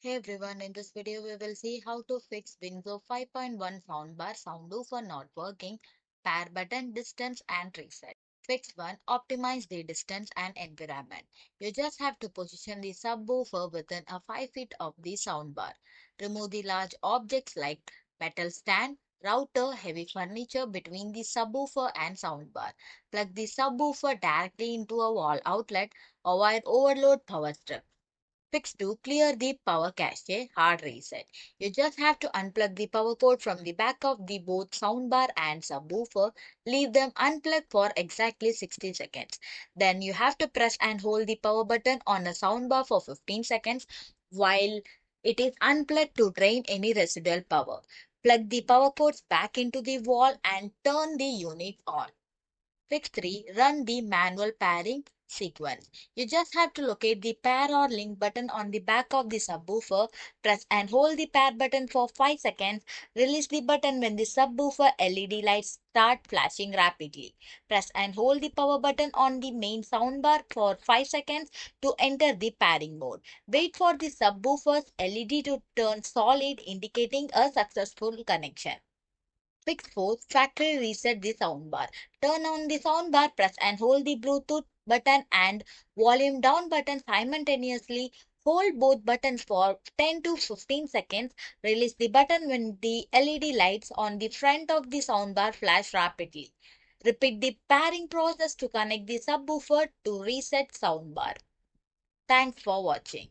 Hey everyone, in this video we will see how to fix Vizio 5.1 Soundbar Subwoofer not working, pair button distance and reset. Fix 1. Optimize the distance and environment. You just have to position the subwoofer within a 5 feet of the soundbar. Remove the large objects like metal stand, router, heavy furniture between the subwoofer and soundbar. Plug the subwoofer directly into a wall outlet. Avoid overload power strip. Fix to clear the power cache, hard reset. You just have to unplug the power cord from the back of the both soundbar and subwoofer. Leave them unplugged for exactly 60 seconds. Then you have to press and hold the power button on a soundbar for 15 seconds while it is unplugged to drain any residual power. Plug the power cords back into the wall and turn the unit on. Fix 3. Run the manual pairing sequence. You just have to locate the pair or link button on the back of the subwoofer. Press and hold the pair button for 5 seconds. Release the button when the subwoofer LED lights start flashing rapidly. Press and hold the power button on the main soundbar for 5 seconds to enter the pairing mode. Wait for the subwoofer's LED to turn solid, indicating a successful connection. Fix 4. Factory reset the soundbar. Turn on the soundbar, press and hold the Bluetooth button and volume down button simultaneously. Hold both buttons for 10 to 15 seconds. Release the button when the LED lights on the front of the soundbar flash rapidly. Repeat the pairing process to connect the subwoofer to reset soundbar. Thanks for watching.